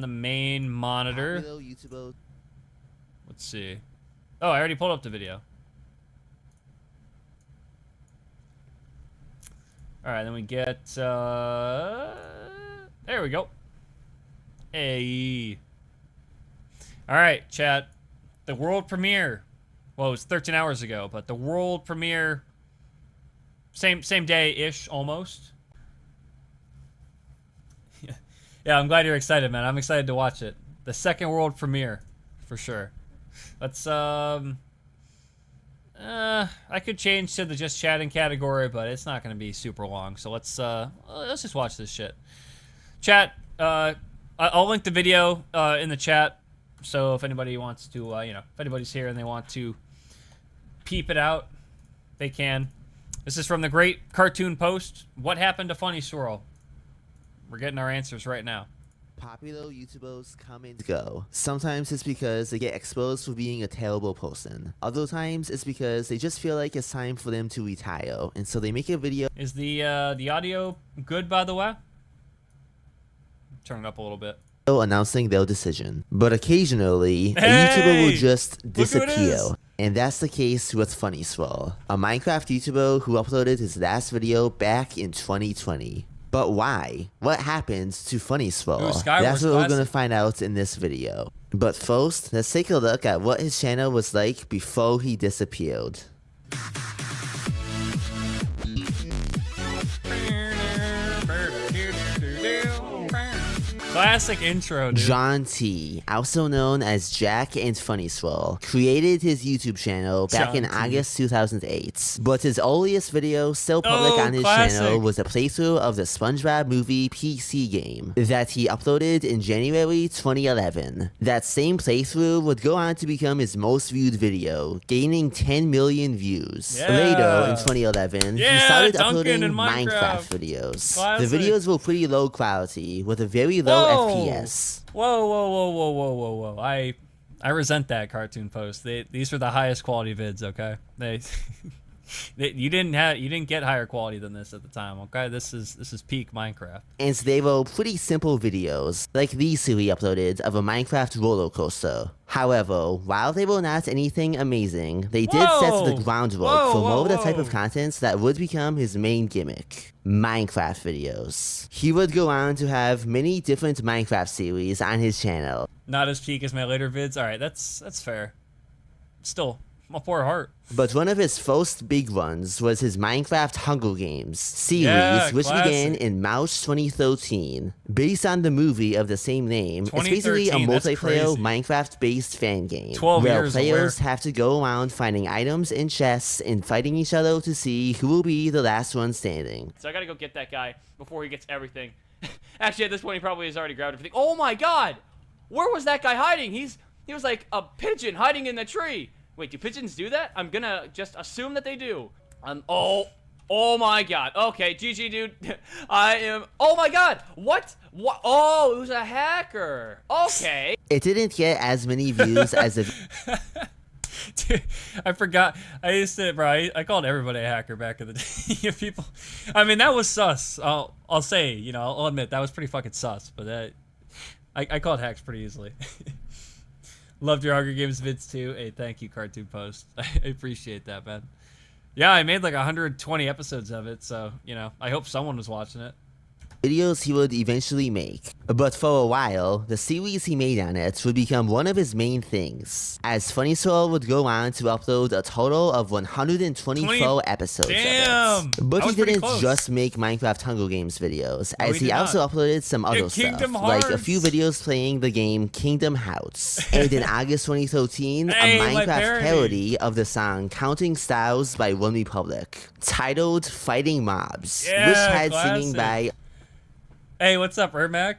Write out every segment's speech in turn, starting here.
the main monitor. Let's see. Oh, I already pulled up the video. All right, then we get, there we go. Hey. All right, chat. The world premiere. Well, it was 13 hours ago, but the world premiere, same day-ish, almost. Yeah, I'm glad you're excited, man. I'm excited to watch it. The second world premiere, for sure. Let's, I could change to the just chatting category, but it's not going to be super long. So let's just watch this shit. Chat, I'll link the video in the chat. So if anybody wants to, you know, if anybody's here and they want to peep it out, they can. This is from the great cartoon post. What happened to Funnyswirl? We're getting our answers right now. Popular YouTubers come and go. Sometimes it's because they get exposed for being a terrible person. Other times it's because they just feel like it's time for them to retire, and so they make a video. Is the audio good, by the way? Turn it up a little bit. Announcing their decision. But occasionally, a YouTuber will just disappear. And that's the case with Funnyswirl, a Minecraft YouTuber who uploaded his last video back in 2020. But why? What happened to Funnyswirl? That's what we're going to find out in this video. But first, let's take a look at what his channel was like before he disappeared. Classic intro, dude. John T, also known as Jack and Funnyswirl, created his YouTube channel back in August 2008. But his earliest video still public on his channel was a playthrough of the SpongeBob movie PC game that he uploaded in January 2011. That same playthrough would go on to become his most viewed video, gaining 10 million views. Later in 2011, he started uploading Minecraft videos. The videos were pretty low quality with a very low FPS. Whoa. I resent that cartoon post. These were the highest quality vids, okay? You didn't get higher quality than this at the time, okay? This is peak Minecraft. And they were pretty simple videos, like these two he uploaded of a Minecraft roller coaster. However, while they were not anything amazing, they did set the groundwork for more of the type of content that would become his main gimmick. Minecraft videos. He would go on to have many different Minecraft series on his channel. Not as peak as my later vids. Alright, that's fair. Still, my poor heart. But one of his first big ones was his Minecraft Hunger Games series, which began in March 2013. Based on the movie of the same name, it's basically a multiplayer Minecraft-based fan game where players have to go around finding items in chests and fighting each other to see who will be the last one standing. So I gotta go get that guy before he gets everything. Actually, at this point, he probably has already grabbed everything. Oh my god! Where was that guy hiding? He was like a pigeon hiding in the tree. Wait, do pigeons do that? I'm gonna just assume that they do. Oh my god. Okay, GG, dude. Oh my god. What? Oh, it was a hacker. Okay. It didn't get as many views as a... Dude, I forgot. I used to, bro. I called everybody a hacker back in the day. People, I mean, that was sus. I'll say, you know, I'll admit that was pretty fucking sus. But I called hacks pretty easily. Loved your Hunger Games vids too. Hey, thank you, Cartoon Post. I appreciate that, man. Yeah, I made like 120 episodes of it, so, you know, I hope someone was watching it. Videos he would eventually make. But for a while, the series he made on it would become one of his main things, as Funnyswirl would go on to upload a total of 124 episodes of it. But he didn't just make Minecraft Hunger Games videos, as he also uploaded some other stuff, like a few videos playing the game Kingdom Hearts. And in August 2013, a Minecraft parody of the song Counting Stars by OneRepublic, titled Fighting Mobs, which had singing by... Hey, what's up, Ermac?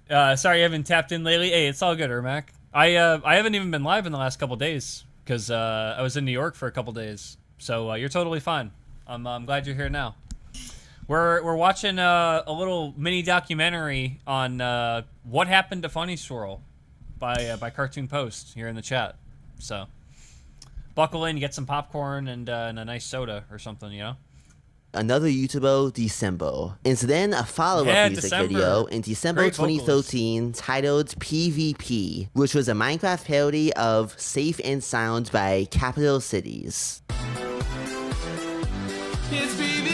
Sorry I haven't tapped in lately. Hey, it's all good, Ermac. I haven't even been live in the last couple days because I was in New York for a couple days. So you're totally fine. I'm glad you're here now. We're watching a little mini documentary on what happened to Funnyswirl by Cartoon Post here in the chat. So buckle in, get some popcorn and a nice soda or something, you know. another YouTuber, December. And then a follow-up music December. video in December Great 2013 titled PvP, which was a Minecraft parody of Safe and Sound by Capital Cities. It's PvP.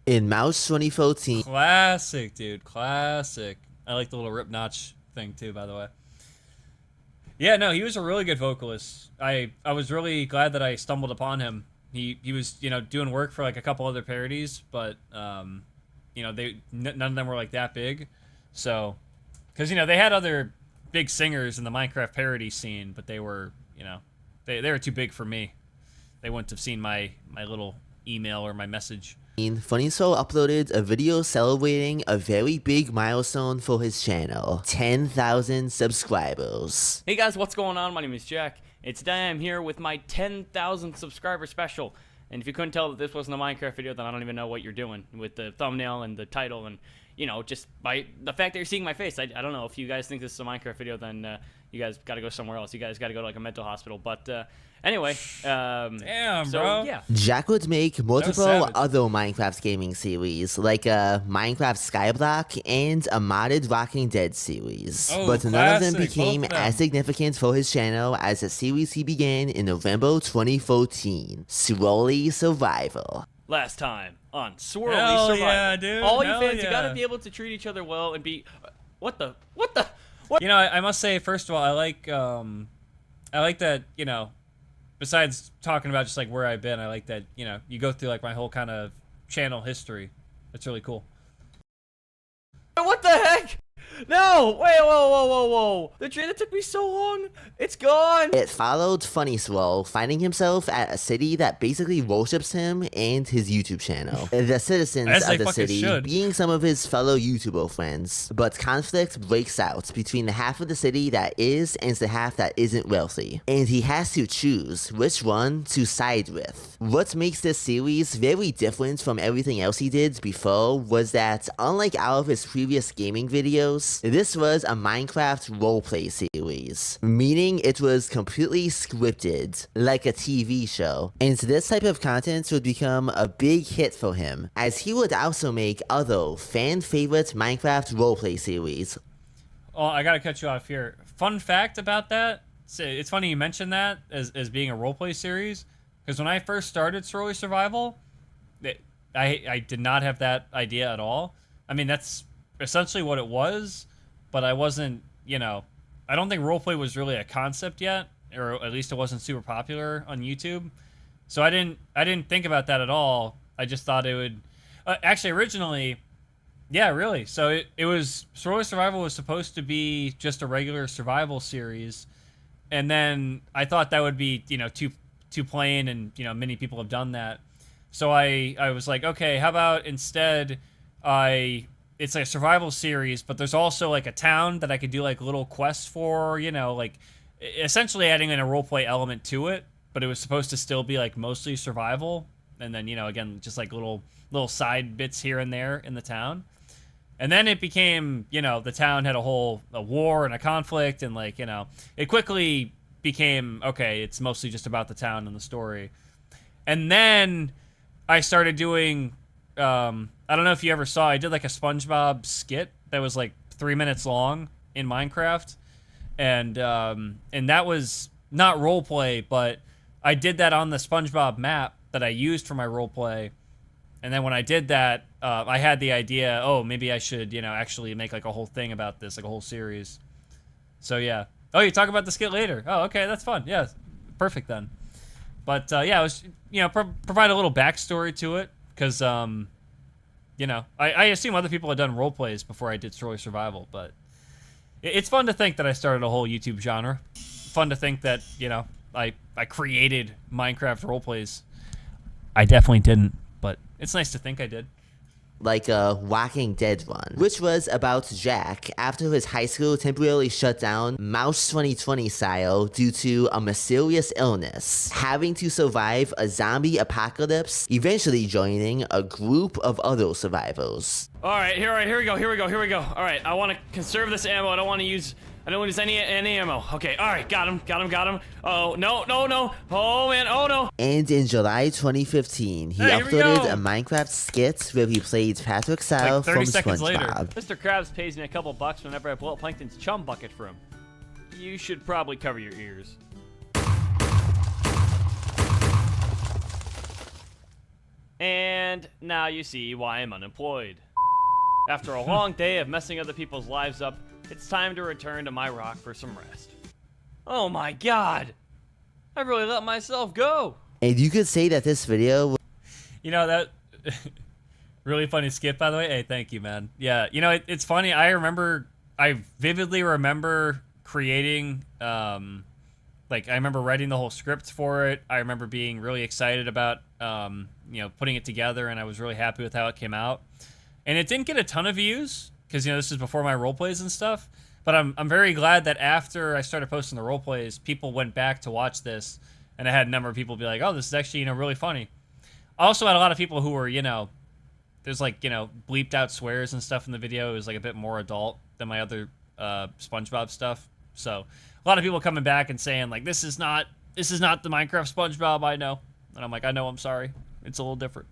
In Mouse 2014, Classic, dude. Classic. I like the little rip notch thing too, by the way. Yeah, no, he was a really good vocalist. I was really glad that I stumbled upon him. He was, you know, doing work for like a couple other parodies, but you know, none of them were like that big. So, because you know they had other big singers in the Minecraft parody scene, but they were, you know, they were too big for me. They wouldn't have seen my little email or my message. Funnyswirl uploaded a video celebrating a very big milestone for his channel, 10,000 subscribers. Hey guys, what's going on? My name is Jack, and today I'm here with my 10,000 subscriber special. And if you couldn't tell that this wasn't a Minecraft video, then I don't even know what you're doing with the thumbnail and the title, and you know, just by the fact that you're seeing my face. I don't know if you guys think this is a Minecraft video, then you guys got to go somewhere else. You guys got to go to like a mental hospital. But anyway, Damn, so, bro. Yeah. Jack would make multiple savage. other Minecraft gaming series, like a Minecraft Skyblock and a modded Walking Dead series. Oh, But none of them classic, became both of them. as significant for his channel as the series he began in November 2014, Swirly Survival. Last time on Swirly Hell Survival. yeah, dude. All you Hell fans, yeah. you gotta be able to treat each other well and be. What the? You know, I must say, first of all, I like that, you know, besides talking about just like where I've been, I like that, you know, you go through like my whole kind of channel history. That's really cool. What the heck? No! Wait, whoa. The trailer took me so long. It's gone. It followed Funnyswirl finding himself at a city that basically worships him and his YouTube channel. The citizens As they of the fucking city should. being some of his fellow YouTuber friends. But conflict breaks out between the half of the city that is and the half that isn't wealthy. And he has to choose which one to side with. What makes this series very different from everything else he did before was that, unlike all of his previous gaming videos, this was a Minecraft roleplay series, meaning it was completely scripted, like a TV show. And this type of content would become a big hit for him, as he would also make other fan-favorite Minecraft roleplay series. Oh, I gotta cut you off here. Fun fact about that, it's funny you mentioned that as being a roleplay series, because when I first started Swirly Survival, I did not have that idea at all. I mean, that's essentially what it was, but I wasn't, you know, I don't think roleplay was really a concept yet, or at least it wasn't super popular on YouTube. So I didn't think about that at all. I just thought it would, actually originally, yeah, really. So it was, Swirly Survival was supposed to be just a regular survival series, and then I thought that would be, you know, too plain, and you know, many people have done that. So I was like, okay, how about instead it's like a survival series, but there's also like a town that I could do like little quests for, you know, like essentially adding in a roleplay element to it, but it was supposed to still be like mostly survival. And then, you know, again, just like little side bits here and there in the town. And then it became, you know, the town had a war and a conflict, and like, you know, it quickly became, okay, it's mostly just about the town and the story. And then I started doing, I don't know if you ever saw, I did like a SpongeBob skit that was like 3 minutes long in Minecraft. And that was not roleplay, but I did that on the SpongeBob map that I used for my roleplay. And then when I did that, I had the idea, oh, maybe I should, you know, actually make like a whole thing about this, like a whole series. So yeah. Oh, you talk about the skit later. Oh, okay, that's fun. Yeah, perfect then. But yeah, it was, you know, provide a little backstory to it, because you know, I assume other people had done role plays before I did Swirly Survival, but it's fun to think that I started a whole YouTube genre. Fun to think that, you know, I created Minecraft role plays. I definitely didn't, but it's nice to think I did. like a Walking Dead one, which was about Jack after his high school temporarily shut down Mouse 2020 style due to a mysterious illness, having to survive a zombie apocalypse, eventually joining a group of other survivors. All right, here we go. All right, I want to conserve this ammo. I don't want to use any ammo. Okay, all right, got him. Oh, no. Oh, man, oh, no. And in July 2015, he Hey, here we uploaded go. a Minecraft skit where he played Patrick Style Like 30 from seconds later. SpongeBob. Mr. Krabs pays me a couple bucks whenever I blow up Plankton's chum bucket for him. You should probably cover your ears. And now you see why I'm unemployed. After a long day of messing other people's lives up, it's time to return to my rock for some rest. Oh my god! I really let myself go! And you could say that this video You know, that really funny skit, by the way. Hey, thank you, man. Yeah, you know, it's funny. I vividly remember creating, like, I remember writing the whole script for it. I remember being really excited about, you know, putting it together, and I was really happy with how it came out. And it didn't get a ton of views, because, you know, this is before my roleplays and stuff. But I'm very glad that after I started posting the roleplays, people went back to watch this, and I had a number of people be like, oh, this is actually, you know, really funny. I also had a lot of people who were, you know, there's like, you know, bleeped out swears and stuff in the video. It was like a bit more adult than my other SpongeBob stuff. So a lot of people coming back and saying like, this is not the Minecraft SpongeBob I know. And I'm like, I know, I'm sorry. It's a little different.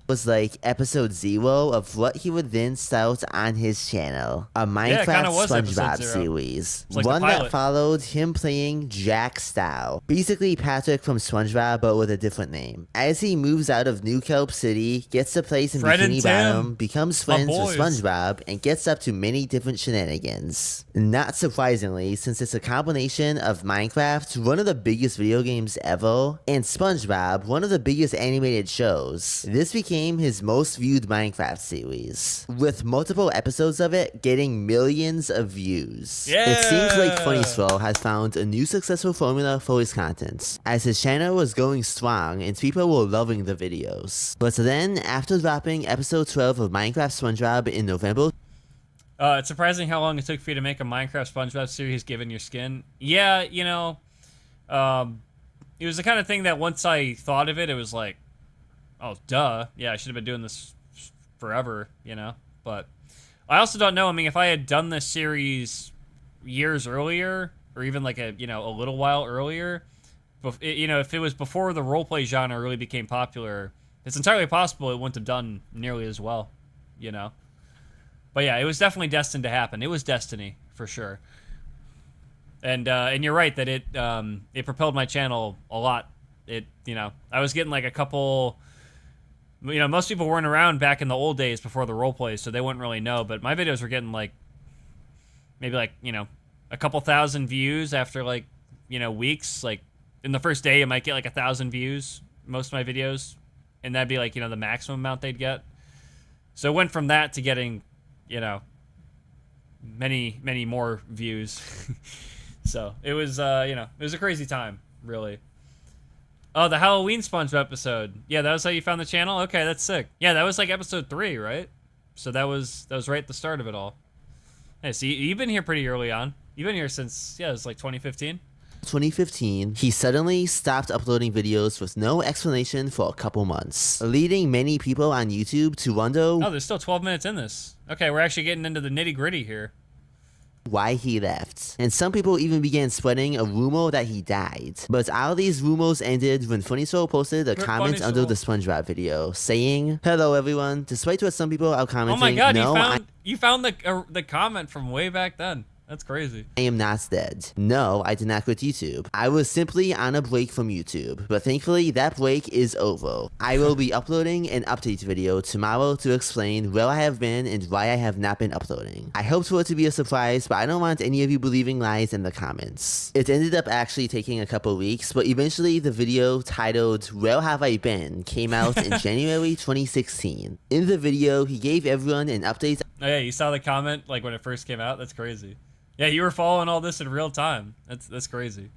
was like episode 0 of what he would then start on his channel, a Yeah, it kinda Minecraft was episode SpongeBob 0. series, It's like the one that pilot. followed him playing Jack Style, basically Patrick from SpongeBob but with a different name. As he moves out of New Kelp City, gets a place in Fred and Bikini Tim, Bottom, becomes my friends with boys. SpongeBob, and gets up to many different shenanigans. Not surprisingly, since it's a combination of Minecraft, one of the biggest video games ever, and SpongeBob, one of the biggest animated shows, this became his most viewed Minecraft series, with multiple episodes of it getting millions of views. It seems like Yeah. Funnyswirl has found a new successful formula for his content, as his channel was going strong and people were loving the videos. But then, after dropping episode 12 of Minecraft SpongeBob in November, It's surprising how long it took for you to make a Minecraft SpongeBob series given your skin. Yeah, you know, it was the kind of thing that once I thought of it, it was like, oh, duh. Yeah, I should have been doing this forever, you know? But I also don't know. I mean, if I had done this series years earlier, or even like a little while earlier, you know, if it was before the roleplay genre really became popular, it's entirely possible it wouldn't have done nearly as well, you know? But yeah, it was definitely destined to happen. It was destiny, for sure. And you're right that it propelled my channel a lot. It, you know, I was getting like a couple... You know, most people weren't around back in the old days before the roleplays, so they wouldn't really know. But my videos were getting like, maybe like, you know, a couple thousand views after like, you know, weeks. Like in the first day, it might get like 1,000 views, most of my videos, and that'd be like, you know, the maximum amount they'd get. So it went from that to getting, you know, many more views. So it was, you know, it was a crazy time, really. Oh, the Halloween SpongeBob episode. Yeah, that was how you found the channel? Okay, that's sick. Yeah, that was like episode 3, right? So that was right at the start of it all. Hey, so you've been here pretty early on. You've been here since, yeah, it was like 2015. 2015, he suddenly stopped uploading videos with no explanation for a couple months, leading many people on YouTube to wonder Oh, there's still 12 minutes in this. Okay, we're actually getting into the nitty-gritty here. why he left. And some people even began spreading a rumor that he died. But all these rumors ended when Funnyswirl posted a Rip comment under Funnyswirl. the SpongeBob video saying, "Hello everyone, despite what some people are Oh commenting, my god, no, you found the comment from way back then. That's crazy. I am not dead. No, I did not quit YouTube. I was simply on a break from YouTube, but thankfully that break is over. I will be uploading an update video tomorrow to explain where I have been and why I have not been uploading. I hoped for it to be a surprise, but I don't want any of you believing lies in the comments." It ended up actually taking a couple weeks, but eventually the video titled "Where Have I Been" came out in January 2016. In the video, he gave everyone an update Oh yeah, you saw the comment like when it first came out? That's crazy. Yeah, you were following all this in real time. That's crazy.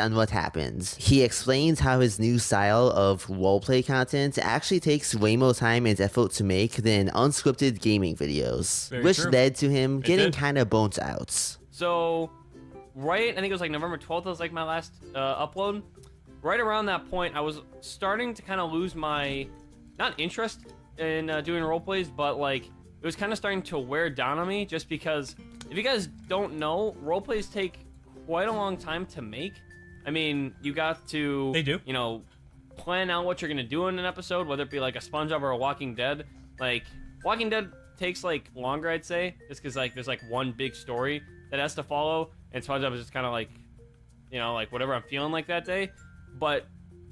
on what happened. He explains how his new style of roleplay content actually takes way more time and effort to make than unscripted gaming videos, Very which true. led to him getting did. kind of burnt out. So, right, I think it was like November 12th was like my last upload. Right around that point, I was starting to kind of lose my, not interest in doing roleplays, but like, it was kind of starting to wear down on me just because, if you guys don't know, roleplays take quite a long time to make. I mean, you got to, They do. you know, plan out what you're going to do in an episode, whether it be like a SpongeBob or a Walking Dead. Like, Walking Dead takes like longer, I'd say, just because like there's like one big story that has to follow, and SpongeBob is just kind of like, you know, like whatever I'm feeling like that day. But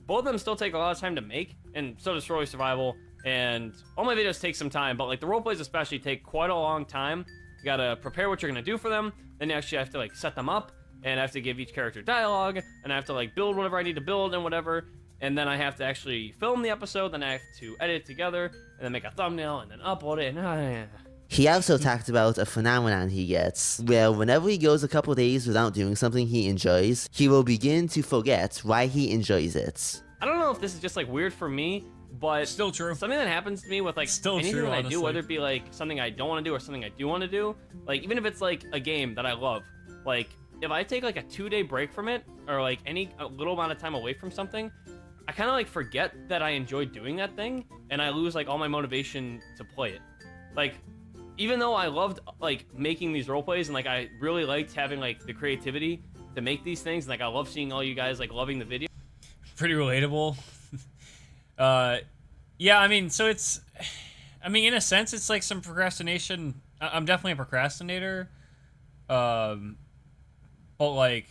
both of them still take a lot of time to make, and so does Surely Survival, and all my videos take some time, but like the roleplays especially take quite a long time. You gotta prepare what you're gonna do for them, then you actually have to like set them up, and I have to give each character dialogue, and I have to like build whatever I need to build and whatever, and then I have to actually film the episode, then I have to edit it together, and then make a thumbnail, and then upload it, and He also talked about a phenomenon he gets, where whenever he goes a couple days without doing something he enjoys, he will begin to forget why he enjoys it. I don't know if this is just like weird for me, but Still true. something that happens to me with like Still anything true, that I honestly. do, whether it be like something I don't want to do or something I do want to do, like even if it's like a game that I love, like if I take like a 2-day break from it or like a little amount of time away from something, I kind of like forget that I enjoy doing that thing, and I lose like all my motivation to play it. Like, even though I loved like making these role plays and like I really liked having like the creativity to make these things, and like I love seeing all you guys like loving the video. Pretty relatable. Yeah, I mean, so it's, I mean, in a sense, it's like some procrastination. I'm definitely a procrastinator. But like,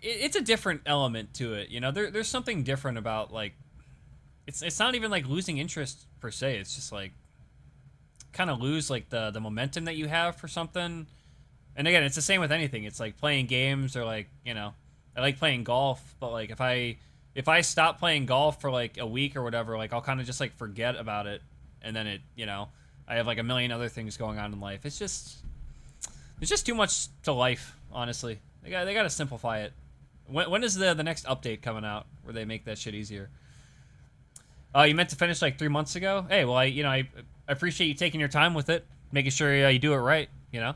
it's a different element to it, you know. There's something different about like, it's not even like losing interest per se. It's just like, kind of lose like the momentum that you have for something. And again, it's the same with anything. It's like playing games or like, you know, I like playing golf, but like if I stop playing golf for like a week or whatever, like I'll kind of just like forget about it, and then it, you know, I have like a million other things going on in life. It's just too much to life, honestly. They got to simplify it. When is the next update coming out where they make that shit easier? You meant to finish like 3 months ago? Hey, well, I appreciate you taking your time with it, making sure you do it right, you know?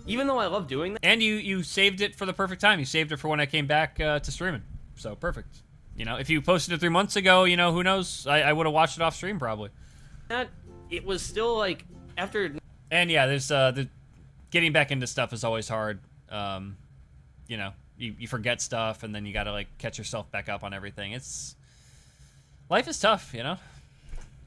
Even though I love doing that, And you saved it for the perfect time. You saved it for when I came back to streaming. So, perfect. You know, if you posted it 3 months ago, you know, who knows? I would have watched it off stream probably. it was still like after. And yeah, there's the getting back into stuff is always hard. You know, you forget stuff, and then you got to like catch yourself back up on everything. Life is tough, you know?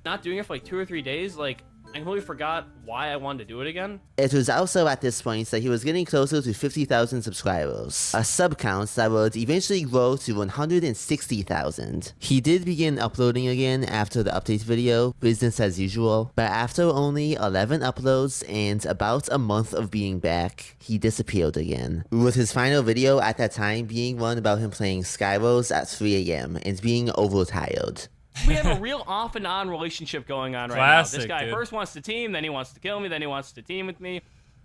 Not doing it for like 2 or 3 days, like I completely forgot why I wanted to do it again. It was also at this point that he was getting closer to 50,000 subscribers, a sub count that would eventually grow to 160,000. He did begin uploading again after the update video, business as usual, but after only 11 uploads and about a month of being back, he disappeared again, with his final video at that time being one about him playing Skyros at 3 a.m. and being overtired. We have a real off and on relationship going on right Classic, now. This guy dude. first wants to team, then he wants to kill me, then he wants to team with me.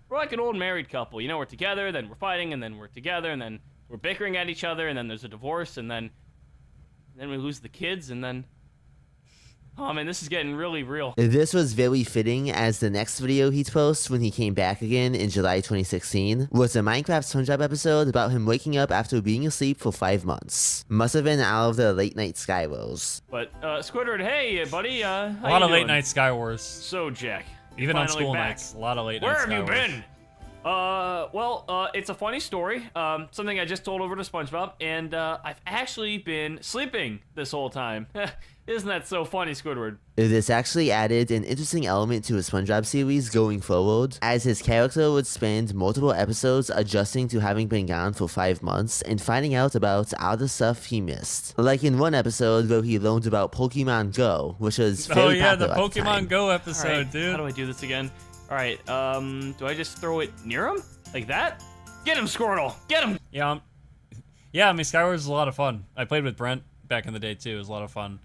We're like an old married couple. You know, we're together, then we're fighting, and then we're together, and then we're bickering at each other, and then there's a divorce, and then we lose the kids, and then... Oh, man, this is getting really real. This was very fitting, as the next video he'd post when he came back again in July 2016 was a Minecraft SpongeBob episode about him waking up after being asleep for 5 months. Must have been out of the late night Skywars. But, Squidward, hey, buddy, how A lot you of late doing? night Sky Wars. So, Jack. Even on finally school back. nights. A lot of late night Where have Sky you Wars. been? It's a funny story. Something I just told over to SpongeBob, and I've actually been sleeping this whole time. Isn't that so funny, Squidward? This actually added an interesting element to his SpongeBob series going forward, as his character would spend multiple episodes adjusting to having been gone for 5 months and finding out about all the stuff he missed. Like in one episode where he learned about Pokemon Go, which was Oh very yeah, the popular at the time. Pokemon Go All episode, right, dude. how do I do this again? All right, do I just throw it near him? Like that? Get him, Squirtle! Get him! Yeah, yeah. I mean, Skywars is a lot of fun. I played with Brent back in the day too. It was a lot of fun.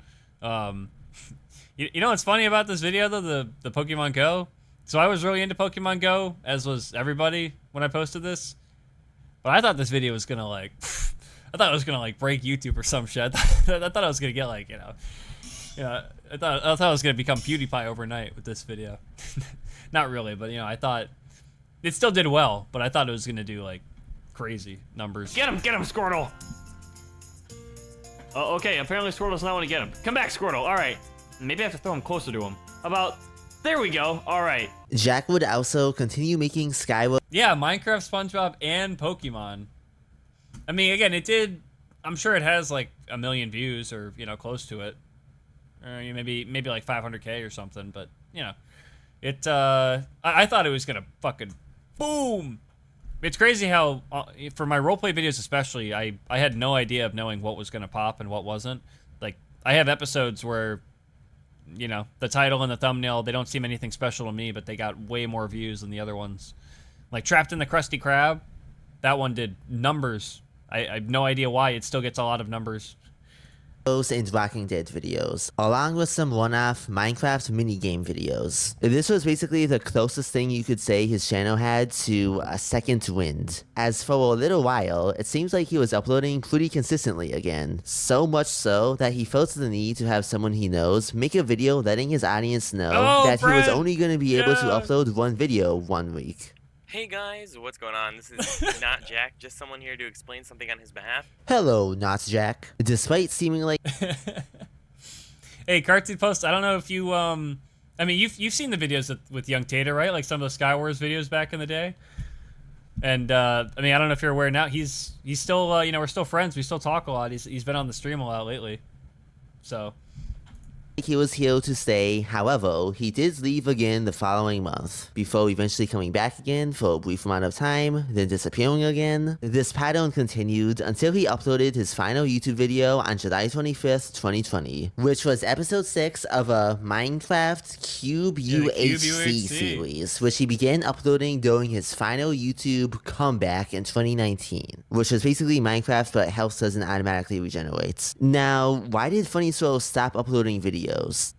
You know what's funny about this video though? The Pokemon Go. So I was really into Pokemon Go, as was everybody when I posted this, but I thought this video was gonna like, I thought it was gonna like break YouTube or some shit. I thought I was gonna get like, I thought I was gonna become PewDiePie overnight with this video. Not really, but I thought it still did well, but I thought it was gonna do like crazy numbers. Get him, Squirtle. Oh, okay, apparently Squirtle does not want to get him. Come back, Squirtle. All right, maybe I have to throw him closer to him. There we go. All right. Jack would also continue making Skyward Yeah, Minecraft, SpongeBob, and Pokemon. I mean, again, it did. I'm sure it has like 1 million views or close to it, or maybe like 500K or something. But it. I thought it was gonna fucking boom. It's crazy how for my roleplay videos especially, I had no idea of knowing what was gonna pop and what wasn't. Like I have episodes where the title and the thumbnail, they don't seem anything special to me, but they got way more views than the other ones. Like Trapped in the Krusty Krab, that one did numbers. I have no idea why. It still gets a lot of numbers. and Walking Dead videos, along with some one-off Minecraft minigame videos. This was basically the closest thing you could say his channel had to a second wind, as for a little while, it seems like he was uploading pretty consistently again, so much so that he felt the need to have someone he knows make a video letting his audience know that he was only going to be able to upload one video 1 week. Hey guys, what's going on? This is not Jack, just someone here to explain something on his behalf. Hello, not Jack. Despite seeming like Hey, Cartoon Post, I don't know if you I mean you've seen the videos with Young Tater, right? Like some of the Sky Wars videos back in the day. And I mean, I don't know if you're aware now, he's still we're still friends, we still talk a lot. He's been on the stream a lot lately. So he was here to stay. However, he did leave again the following month, before eventually coming back again for a brief amount of time, then disappearing again. This pattern continued until he uploaded his final YouTube video on July 25th, 2020, which was episode 6 of a Minecraft Cube UHC series, which he began uploading during his final YouTube comeback in 2019, which was basically Minecraft but health doesn't automatically regenerate. Now, why did Funnyswirl stop uploading videos?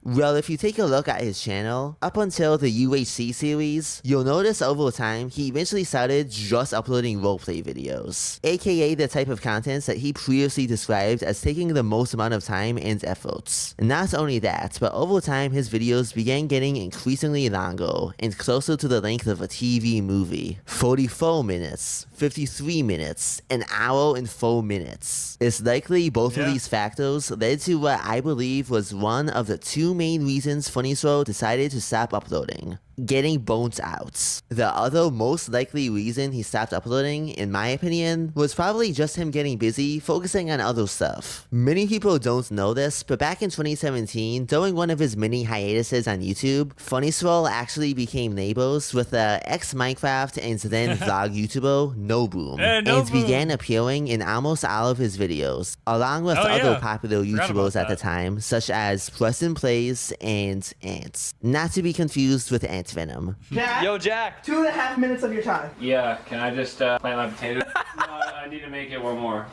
Well, if you take a look at his channel, up until the UHC series, you'll notice over time he eventually started just uploading roleplay videos, aka the type of content that he previously described as taking the most amount of time and efforts. Not only that, but over time his videos began getting increasingly longer and closer to the length of a TV movie. 44 minutes, 53 minutes, an hour and 4 minutes. It's likely both of these factors led to what I believe was one of the 2 main reasons Funnyswirl decided to stop uploading: getting burnt out. The other most likely reason he stopped uploading, in my opinion, was probably just him getting busy focusing on other stuff. Many people don't know this, but back in 2017, during one of his mini hiatuses on YouTube, Funnyswirl actually became neighbors with the ex-Minecraft and then vlog YouTuber Noboom, and began appearing in almost all of his videos, along with other popular YouTubers at the time, such as Preston Plays and Ants. Not to be confused with Ant Venom. Jack, Yo, Jack! 2.5 minutes of your time. yeah, can I just plant my potato? No, I need to make it one more.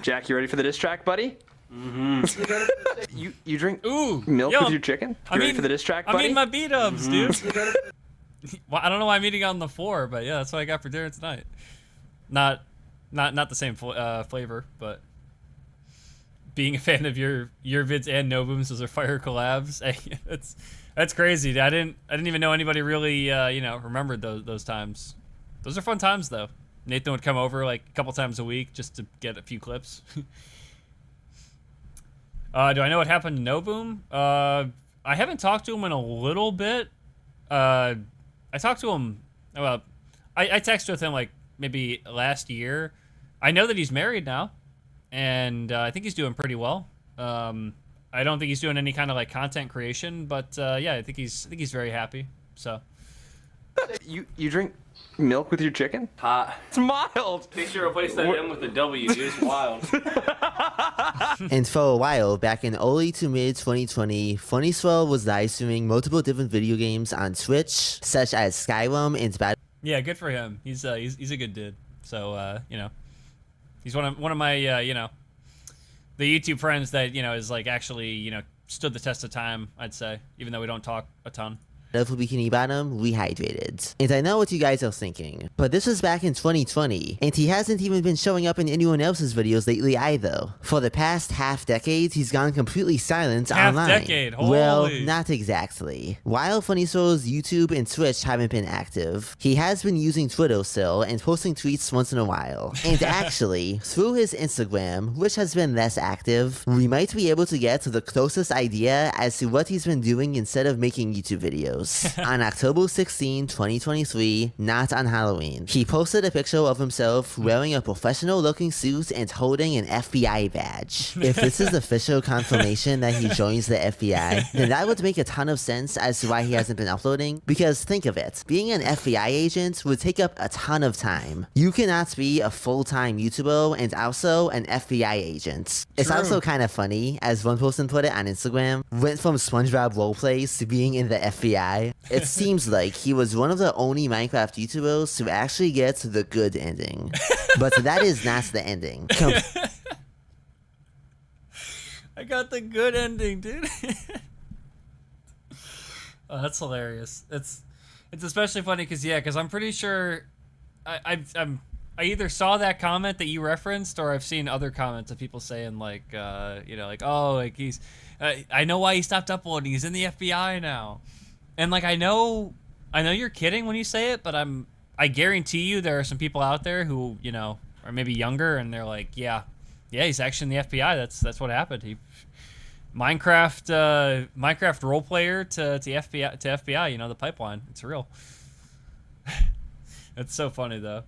Jack, you ready for the diss track, buddy? Mm-hmm. you drink milk with your chicken? You ready for the diss track, buddy? I mean my B-dubs, dude. Well, I don't know why I'm eating on the floor, but yeah, that's what I got for dinner tonight. Not the same flavor, but being a fan of your vids and Noboom's, those are fire collabs. Hey, that's crazy. I didn't even know anybody really remembered those times. Those are fun times though. Nathan would come over like a couple times a week just to get a few clips. Do I know what happened to Noboom? I haven't talked to him in a little bit. I talked to him. Well, I texted with him like maybe last year. I know that he's married now, and I think he's doing pretty well. I don't think he's doing any kind of like content creation, but yeah, I think he's very happy. So You drink milk with your chicken? hot. It's mild! Make sure to replace that M with a W. It's wild. And for a while, back in early to mid 2020, Funnyswirl was live streaming multiple different video games on Twitch, such as Skyrim and Battle. Yeah, good for him. He's a good dude. So he's one of my the YouTube friends that is like actually stood the test of time. I'd say, even though we don't talk a ton. of Bikini Bottom rehydrated. And I know what you guys are thinking, but this was back in 2020, and he hasn't even been showing up in anyone else's videos lately either. For the past half decade, he's gone completely silent online. Half-decade, Well, holy. not exactly. While Funnyswirl's YouTube and Twitch haven't been active, he has been using Twitter still and posting tweets once in a while. And actually, through his Instagram, which has been less active, we might be able to get the closest idea as to what he's been doing instead of making YouTube videos. On October 16, 2023, not on Halloween, he posted a picture of himself wearing a professional looking suit and holding an FBI badge. If this is official confirmation that he joins the FBI, then that would make a ton of sense as to why he hasn't been uploading, because think of it, being an FBI agent would take up a ton of time. You cannot be a full-time YouTuber and also an FBI agent. It's True. also kind of funny, as one person put it on Instagram, went from SpongeBob roleplays to being in the FBI. It seems like he was one of the only Minecraft YouTubers to actually get the good ending. But that is not the ending. I got the good ending, dude. Oh, that's hilarious. It's especially funny because I'm pretty sure I either saw that comment that you referenced, or I've seen other comments of people saying like like, oh, like he's I know why he stopped uploading. He's in the FBI now. And like I know you're kidding when you say it, but I guarantee you there are some people out there who, are maybe younger, and they're like, yeah, he's actually in the FBI. That's what happened. He Minecraft role player to FBI, the pipeline. It's real. It's so funny though.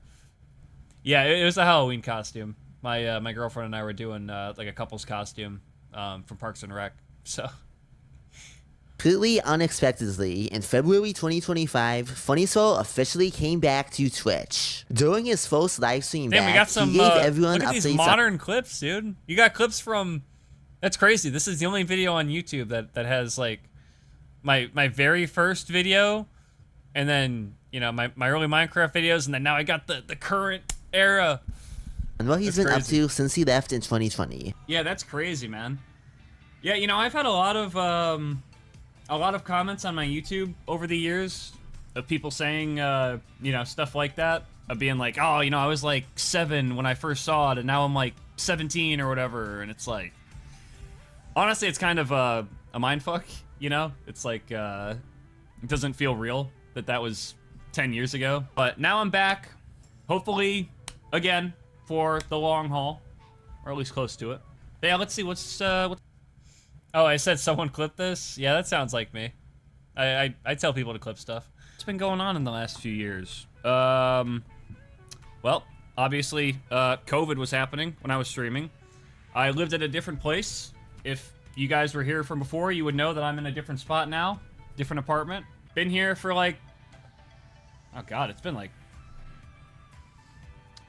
Yeah, it was a Halloween costume. My girlfriend and I were doing like a couple's costume from Parks and Rec. So completely unexpectedly, in February 2025, Funnyswirl officially came back to Twitch. During his first live stream damn, back, we got some. he gave everyone Look at updates these modern clips, dude. You got clips from. That's crazy. This is the only video on YouTube that has like my very first video, and then my early Minecraft videos, and then now I got the current era. and what he's That's been crazy. up to since he left in 2020. Yeah, that's crazy, man. Yeah, I've had a lot of comments on my YouTube over the years of people saying, stuff like that, of being like, oh, I was like 7 when I first saw it, and now I'm like 17 or whatever, and it's like, honestly, it's kind of a mindfuck, It's like, it doesn't feel real that was 10 years ago. But now I'm back, hopefully, again, for the long haul, or at least close to it. But yeah, let's see what's. Oh, I said someone clip this? Yeah, that sounds like me. I tell people to clip stuff. What's been going on in the last few years? Well, obviously, COVID was happening when I was streaming. I lived at a different place. If you guys were here from before, you would know that I'm in a different spot now. Different apartment. Been here for like... Oh god, it's been like...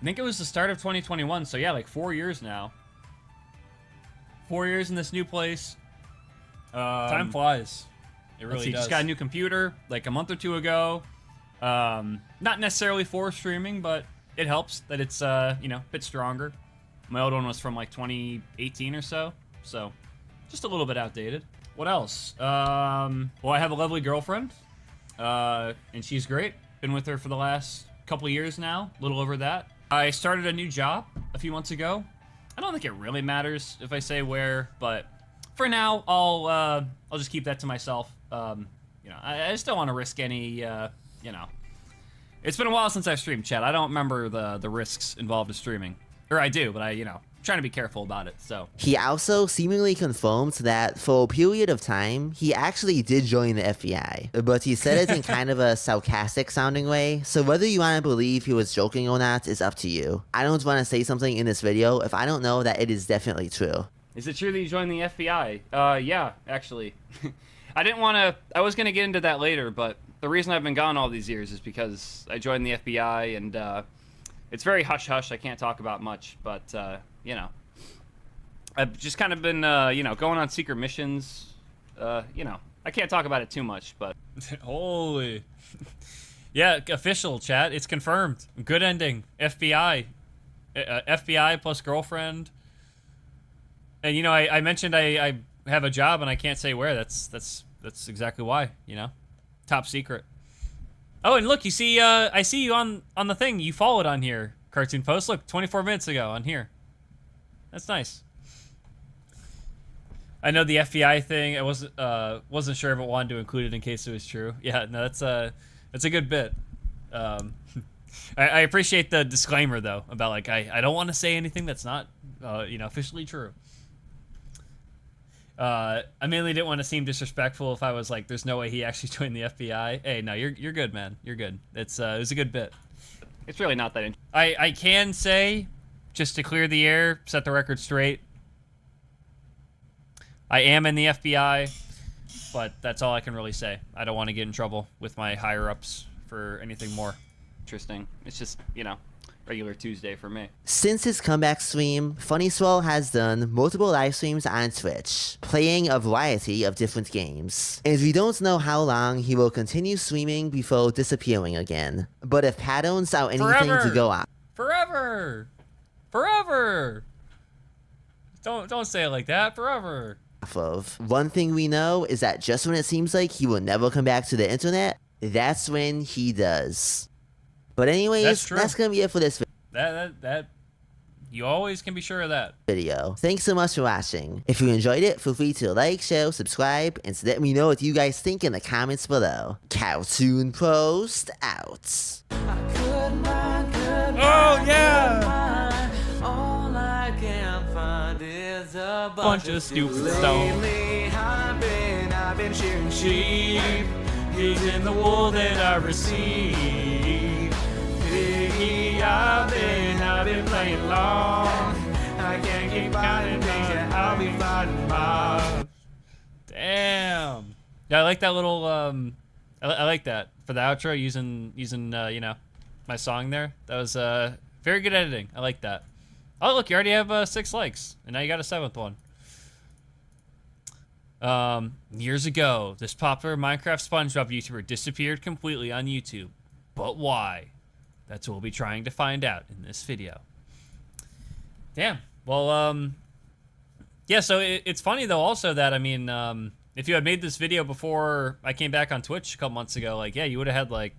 I think it was the start of 2021, so yeah, like 4 years now. 4 years in this new place. Time flies. It really does. Just got a new computer like a month or two ago. Not necessarily for streaming, but it helps that it's a bit stronger. My old one was from like 2018 or so, so just a little bit outdated. What else? Well, I have a lovely girlfriend, and she's great. Been with her for the last couple of years now, a little over that. I started a new job a few months ago. I don't think it really matters if I say where, but for now, I'll just keep that to myself. I just don't want to risk any, It's been a while since I've streamed, chat. I don't remember the risks involved with streaming. Or I do, but I'm trying to be careful about it, so. He also seemingly confirmed that for a period of time, he actually did join the FBI, but he said it in kind of a sarcastic sounding way, so whether you want to believe he was joking or not is up to you. I don't want to say something in this video if I don't know that it is definitely true. Is it true that you joined the FBI? Yeah, actually. I was gonna get into that later, but the reason I've been gone all these years is because I joined the FBI, and it's very hush-hush. I can't talk about much, but, I've just kind of been, going on secret missions. I can't talk about it too much, but... Holy. Yeah, official, chat. It's confirmed. Good ending. FBI. FBI plus girlfriend. And, I mentioned I have a job, and I can't say where. That's exactly why, top secret. Oh, and look, you see, I see you on the thing. You followed on here, Cartoon Post. Look, 24 minutes ago on here. That's nice. I know the FBI thing. I wasn't sure if it wanted to include it in case it was true. Yeah, no, that's a good bit. I appreciate the disclaimer though about like I don't want to say anything that's not officially true. I mainly didn't want to seem disrespectful if I was like, there's no way he actually joined the FBI. Hey, no, you're good, man. You're good. It was a good bit. It's really not that. I can say, just to clear the air, set the record straight, I am in the FBI, but that's all I can really say. I don't want to get in trouble with my higher-ups for anything more. Interesting. It's just, regular Tuesday for me. Since his comeback stream, Funnyswirl has done multiple live streams on Twitch, playing a variety of different games. And we don't know how long he will continue streaming before disappearing again. But if patterns are anything to go on, Forever! Don't say it like that. Forever. of. One thing we know is that just when it seems like he will never come back to the internet, that's when he does. But anyways, that's gonna be it for this that you always can be sure of that. video. Thanks so much for watching. If you enjoyed it, feel free to like, share, subscribe, and to let me know what you guys think in the comments below. Cartoon Post out. Oh yeah! All I can find is a Bunch of stupid stone. I've been shearing sheep. He's in the wool that I received. Piggy, I've been playing long. I can't keep finding things that I'll be finding mobs. Damn. Yeah, I like that little I like that for the outro using my song there. That was very good editing. I like that. Oh look, you already have 6 likes, and now you got a 7th one. Years ago, this popular Minecraft SpongeBob YouTuber disappeared completely on YouTube. But why? That's what we'll be trying to find out in this video. Damn. Well, yeah, so it's funny though also that, I mean, if you had made this video before I came back on Twitch a couple months ago, like, yeah, you would have had like,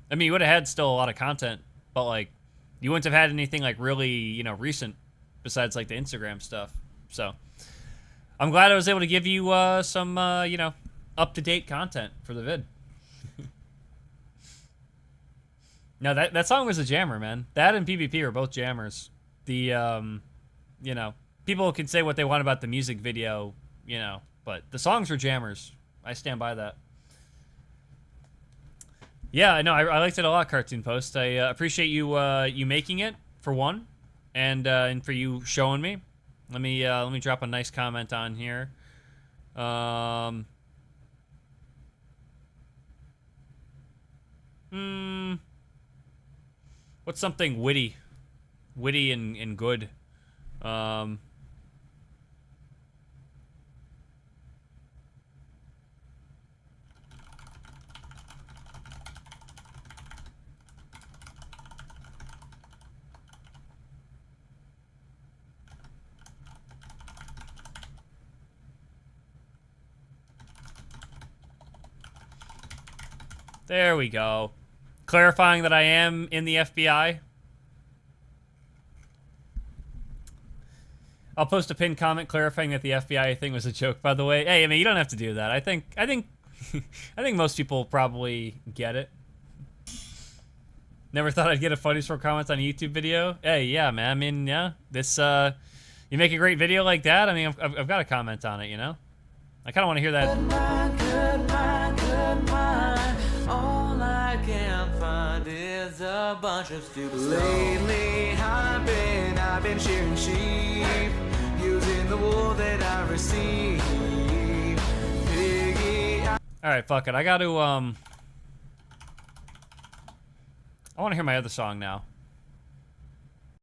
I mean, you would have had still a lot of content, but like, you wouldn't have had anything like really, recent besides like the Instagram stuff. So I'm glad I was able to give you some, up-to-date content for the vid. No, that song was a jammer, man. That and PvP are both jammers. The, people can say what they want about the music video, but the songs were jammers. I stand by that. Yeah, I know. I liked it a lot, Cartoon Post. I appreciate you making it, for one, and for you showing me. Let me drop a nice comment on here. What's something witty and good? There we go. Clarifying that I am in the FBI. I'll post a pinned comment clarifying that the FBI thing was a joke, by the way. Hey, I mean, you don't have to do that. I think I think most people probably get it. Never thought I'd get a Funnyswirl comment on a YouTube video. Hey, yeah, man. I mean, yeah, this you make a great video like that. I mean, I've got to comment on it, I kind of want to hear that. All I can find is a bunch of stupid stuff. Lately, I've been shearing sheep, using the wool that I received. Piggy, All right, fuck it. I got to I want to hear my other song now.